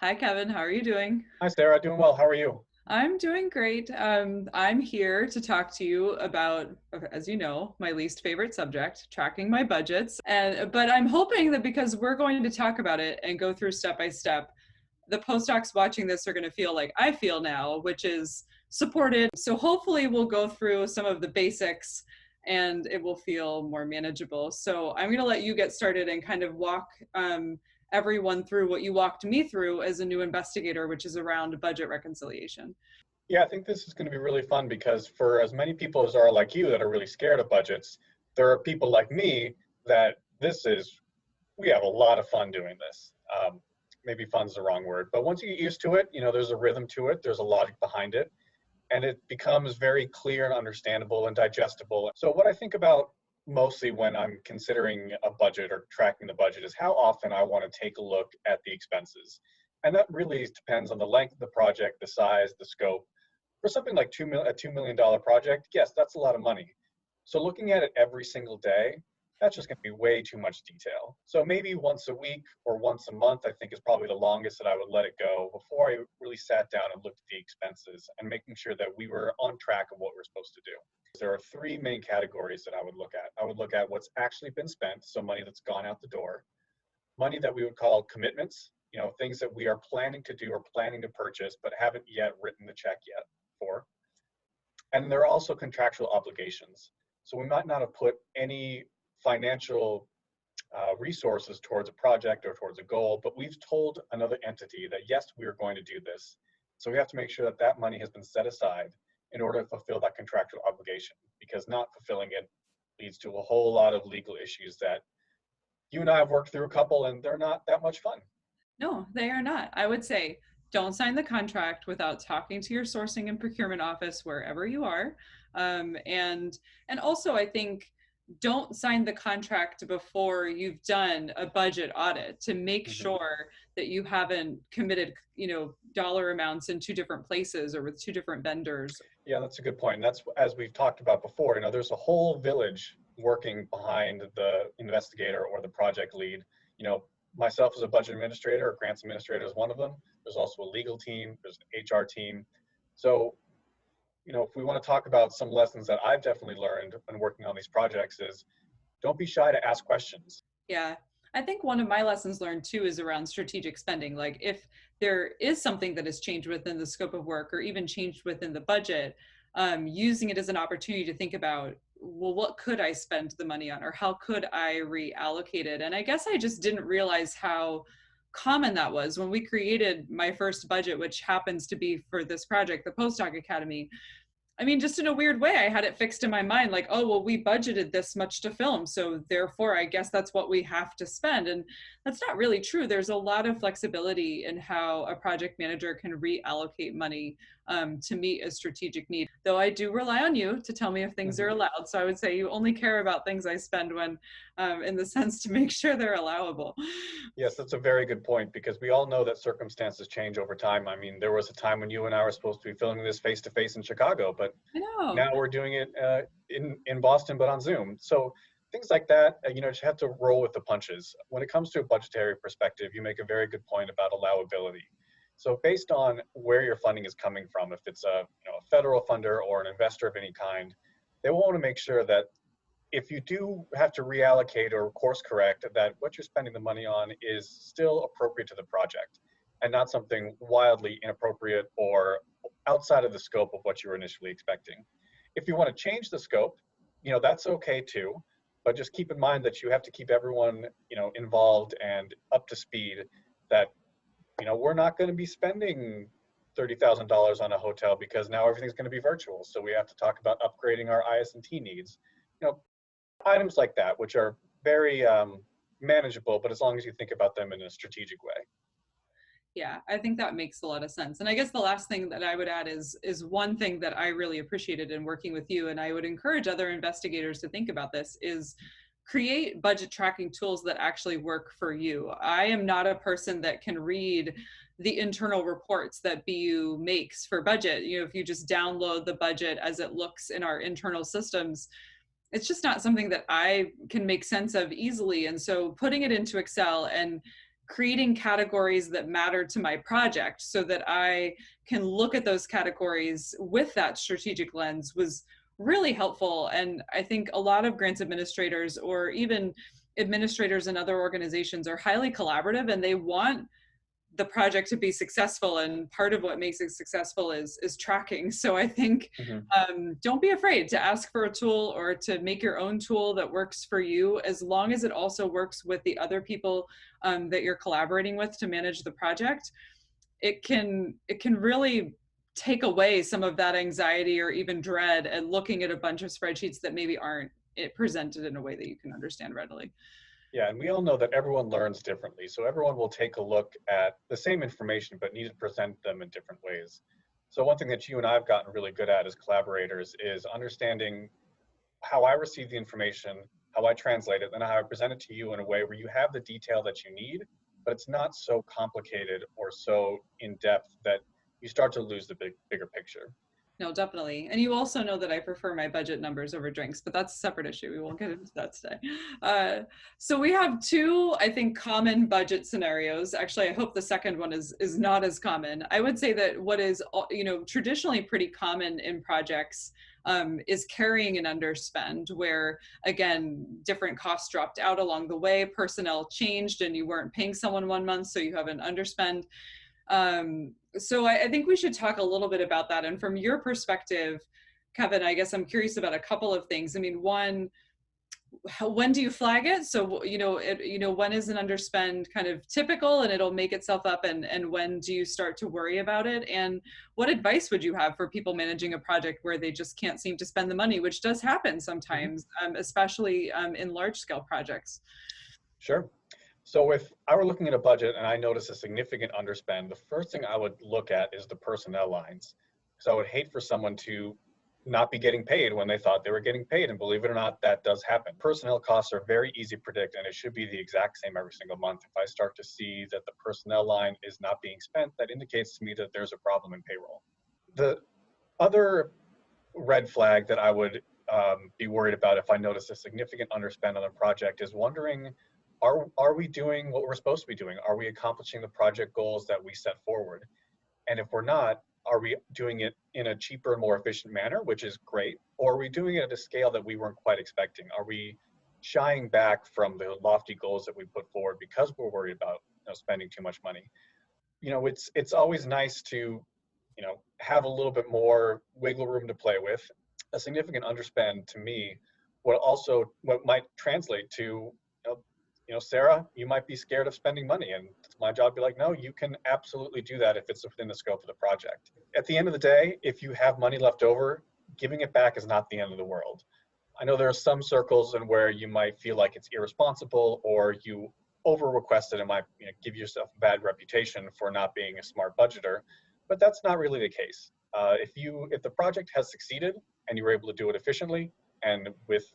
Hi, Kevin. How are you doing? Hi, Sarah. Doing well. How are you? I'm doing great. I'm here to talk to you about, as you know, my least favorite subject, tracking my budgets. But I'm hoping that because we're going to talk about it and go through step by step, the postdocs watching this are going to feel like I feel now, which is supported. So hopefully we'll go through some of the basics and it will feel more manageable. So I'm going to let you get started and kind of walk everyone through what you walked me through as a new investigator, which is around budget reconciliation. Yeah, I think this is going to be really fun because for as many people as are like you that are really scared of budgets, there are people like me that we have a lot of fun doing this. Maybe fun's the wrong word, but once you get used to it, there's a rhythm to it, there's a logic behind it, and it becomes very clear and understandable and digestible. So what I think about mostly when I'm considering a budget or tracking the budget is how often I want to take a look at the expenses. And that really depends on the length of the project, the size, the scope. For something like a $2 million project, yes, that's a lot of money. So looking at it every single day, that's just going to be way too much detail. So maybe once a week or once a month, I think is probably the longest that I would let it go before I really sat down and looked at the expenses and making sure that we were on track of what we're supposed to do. There are three main categories that I would look at. I would look at what's actually been spent, so money that's gone out the door, money that we would call commitments, things that we are planning to do or planning to purchase, but haven't yet written the check yet for. And there are also contractual obligations. So we might not have put any financial resources towards a project or towards a goal, but we've told another entity that yes, we are going to do this. So we have to make sure that that money has been set aside in order to fulfill that contractual obligation, because not fulfilling it leads to a whole lot of legal issues that you and I have worked through a couple, and they're not that much fun. No, they are not. I would say don't sign the contract without talking to your sourcing and procurement office wherever you are. Um, and and also I think don't sign the contract before you've done a budget audit to make Mhm. sure that you haven't committed, dollar amounts in two different places or with two different vendors. Yeah, that's a good point. And that's as we've talked about before, there's a whole village working behind the investigator or the project lead. You know, myself as a budget administrator or grants administrator is one of them. There's also a legal team, there's an HR team. So, if we want to talk about some lessons that I've definitely learned when working on these projects is don't be shy to ask questions. Yeah. I think one of my lessons learned too is around strategic spending. Like if there is something that has changed within the scope of work or even changed within the budget, using it as an opportunity to think about, well, what could I spend the money on or how could I reallocate it? And I guess I just didn't realize how common that was when we created my first budget, which happens to be for this project, the Postdoc Academy. I mean, just in a weird way, I had it fixed in my mind like, oh, well, we budgeted this much to film. So therefore, I guess that's what we have to spend. And that's not really true. There's a lot of flexibility in how a project manager can reallocate money to meet a strategic need. Though I do rely on you to tell me if things are Mhm. allowed. So I would say you only care about things I spend when, in the sense to make sure they're allowable. Yes, that's a very good point because we all know that circumstances change over time. I mean, there was a time when you and I were supposed to be filming this face to face in Chicago, but I know. now we're doing it in Boston, but on Zoom. So things like that, you just have to roll with the punches. When it comes to a budgetary perspective, you make a very good point about allowability. So based on where your funding is coming from, if it's a federal funder or an investor of any kind, they want to make sure that if you do have to reallocate or course correct, that what you're spending the money on is still appropriate to the project and not something wildly inappropriate or outside of the scope of what you were initially expecting. If you want to change the scope, that's okay too, but just keep in mind that you have to keep everyone, involved and up to speed that, we're not going to be spending $30,000 on a hotel because now everything's going to be virtual. So we have to talk about upgrading our IS&T needs. You know, items like that, which are very manageable, but as long as you think about them in a strategic way. Yeah, I think that makes a lot of sense. And I guess the last thing that I would add is one thing that I really appreciated in working with you, and I would encourage other investigators to think about this, is create budget tracking tools that actually work for you. I am not a person that can read the internal reports that BU makes for budget. If you just download the budget as it looks in our internal systems, it's just not something that I can make sense of easily. And so putting it into Excel and creating categories that matter to my project so that I can look at those categories with that strategic lens was really helpful. And I think a lot of grants administrators or even administrators in other organizations are highly collaborative, and they want the project to be successful, and part of what makes it successful is tracking. So I think Mhm. don't be afraid to ask for a tool or to make your own tool that works for you, as long as it also works with the other people that you're collaborating with to manage the project. It can really take away some of that anxiety or even dread and looking at a bunch of spreadsheets that maybe aren't it presented in a way that you can understand readily. Yeah, and we all know that everyone learns differently. So everyone will take a look at the same information, but need to present them in different ways. So one thing that you and I have gotten really good at as collaborators is understanding how I receive the information, how I translate it, and how I present it to you in a way where you have the detail that you need, but it's not so complicated or so in depth that you start to lose the bigger picture. No, definitely. And you also know that I prefer my budget numbers over drinks, but that's a separate issue. We won't get into that today. Uh, so we have two, I think, common budget scenarios. Actually, I hope the second one is not as common. I would say that what is, traditionally pretty common in projects is carrying an underspend, where again, different costs dropped out along the way, personnel changed, and you weren't paying someone 1 month, so you have an underspend. So I think we should talk a little bit about that. And from your perspective, Kevin, I guess I'm curious about a couple of things. I mean, one, when do you flag it? So, when is an underspend kind of typical and it'll make itself up, and when do you start to worry about it? And what advice would you have for people managing a project where they just can't seem to spend the money, which does happen Mhm. sometimes, especially in large scale projects? Sure. So if I were looking at a budget and I notice a significant underspend, the first thing I would look at is the personnel lines. So I would hate for someone to not be getting paid when they thought they were getting paid. And believe it or not, that does happen. Personnel costs are very easy to predict, and it should be the exact same every single month. If I start to see that the personnel line is not being spent, that indicates to me that there's a problem in payroll. The other red flag that I would be worried about if I notice a significant underspend on a project is wondering, are we doing what we're supposed to be doing? Are we accomplishing the project goals that we set forward? And if we're not, are we doing it in a cheaper, more efficient manner, which is great? Or are we doing it at a scale that we weren't quite expecting? Are we shying back from the lofty goals that we put forward because we're worried about spending too much money? It's always nice to have a little bit more wiggle room to play with. A significant underspend to me, what might translate to Sarah, you might be scared of spending money, and it's my job to be like, no, you can absolutely do that if it's within the scope of the project. At the end of the day, if you have money left over, giving it back is not the end of the world. I know there are some circles in where you might feel like it's irresponsible, or you over requested and might give yourself a bad reputation for not being a smart budgeter, but that's not really the case. If the project has succeeded and you were able to do it efficiently and with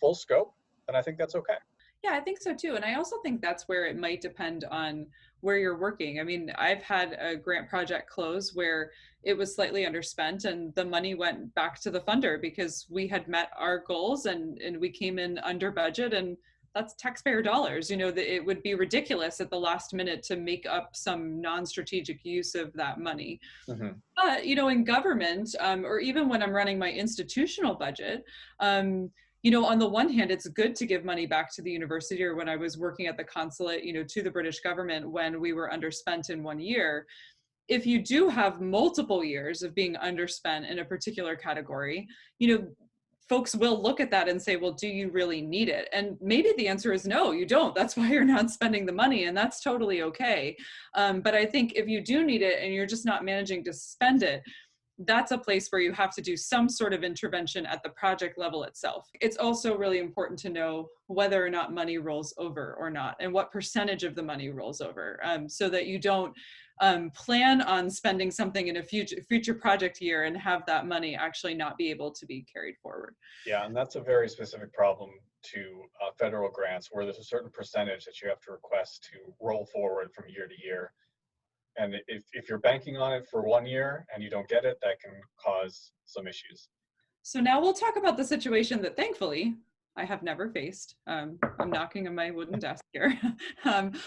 full scope, then I think that's okay. Yeah, I think so too. And I also think that's where it might depend on where you're working. I mean, I've had a grant project close where it was slightly underspent and the money went back to the funder because we had met our goals, and we came in under budget, and that's taxpayer dollars. That it would be ridiculous at the last minute to make up some non-strategic use of that money. Hmm. But in government, or even when I'm running my institutional budget, on the one hand, it's good to give money back to the university, or when I was working at the consulate, to the British government when we were underspent in 1 year. If you do have multiple years of being underspent in a particular category, folks will look at that and say, well, do you really need it? And maybe the answer is no, you don't. That's why you're not spending the money, and that's totally okay. But I think if you do need it and you're just not managing to spend it, that's a place where you have to do some sort of intervention at the project level itself. It's also really important to know whether or not money rolls over or not, and what percentage of the money rolls over, so that you don't plan on spending something in a future project year and have that money actually not be able to be carried forward. Yeah, and that's a very specific problem to federal grants, where there's a certain percentage that you have to request to roll forward from year to year. And if you're banking on it for 1 year and you don't get it, that can cause some issues. So now we'll talk about the situation that thankfully I have never faced. I'm knocking on my wooden desk here,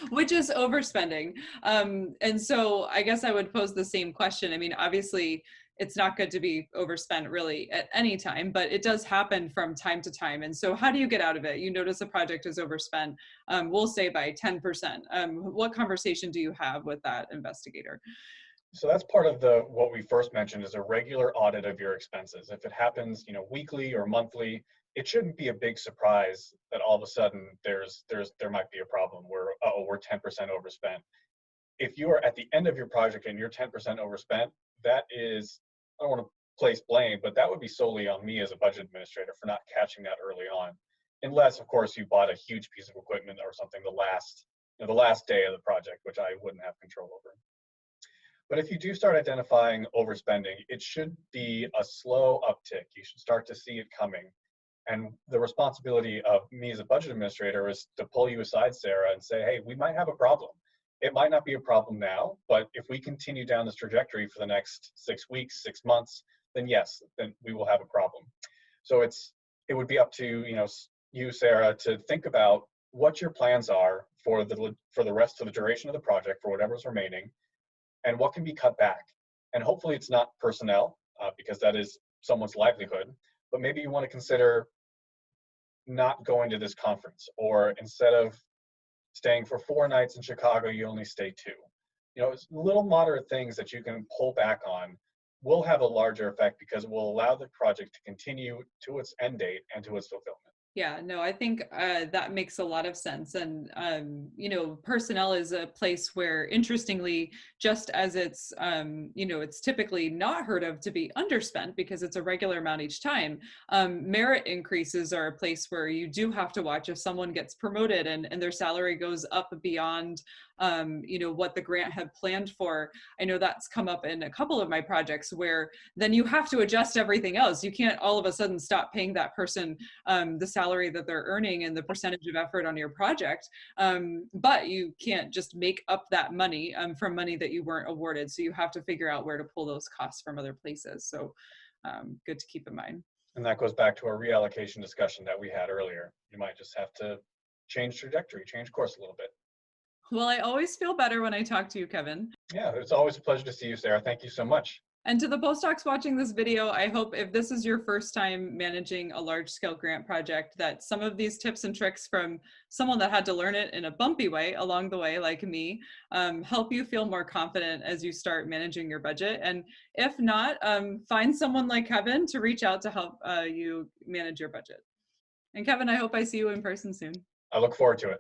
which is overspending. And so I guess I would pose the same question. I mean, obviously, it's not good to be overspent really at any time, but it does happen from time to time. And so how do you get out of it? You notice a project is overspent, we'll say by 10%. What conversation do you have with that investigator? So that's part of the what we first mentioned is a regular audit of your expenses. If it happens, weekly or monthly, it shouldn't be a big surprise that all of a sudden there might be a problem where we're 10% overspent. If you are at the end of your project and you're 10% overspent, that is, I don't want to place blame, but that would be solely on me as a budget administrator for not catching that early on. Unless, of course, you bought a huge piece of equipment or something the last day of the project, which I wouldn't have control over. But if you do start identifying overspending, it should be a slow uptick. You should start to see it coming. And the responsibility of me as a budget administrator is to pull you aside, Sarah, and say, hey, we might have a problem. It might not be a problem now, but if we continue down this trajectory for the next 6 weeks, 6 months, then yes, then we will have a problem. So it would be up to you, Sarah, to think about what your plans are for the rest of the duration of the project, for whatever's remaining, and what can be cut back. And hopefully it's not personnel, because that is someone's livelihood, but maybe you want to consider not going to this conference, or instead of staying for 4 nights in Chicago, you only stay 2. It's little moderate things that you can pull back on will have a larger effect because it will allow the project to continue to its end date and to its fulfillment. Yeah, no, I think that makes a lot of sense. And, personnel is a place where, interestingly, just as it's typically not heard of to be underspent because it's a regular amount each time, merit increases are a place where you do have to watch if someone gets promoted and their salary goes up beyond what the grant had planned for. I know that's come up in a couple of my projects where then you have to adjust everything else. You can't all of a sudden stop paying that person the salary that they're earning and the percentage of effort on your project. But you can't just make up that money from money that you weren't awarded. So you have to figure out where to pull those costs from other places. So good to keep in mind. And that goes back to our reallocation discussion that we had earlier. You might just have to change trajectory, change course a little bit. Well, I always feel better when I talk to you, Kevin. Yeah, it's always a pleasure to see you, Sarah. Thank you so much. And to the postdocs watching this video, I hope if this is your first time managing a large-scale grant project, that some of these tips and tricks from someone that had to learn it in a bumpy way along the way, like me, help you feel more confident as you start managing your budget. And if not, find someone like Kevin to reach out to help you manage your budget. And Kevin, I hope I see you in person soon. I look forward to it.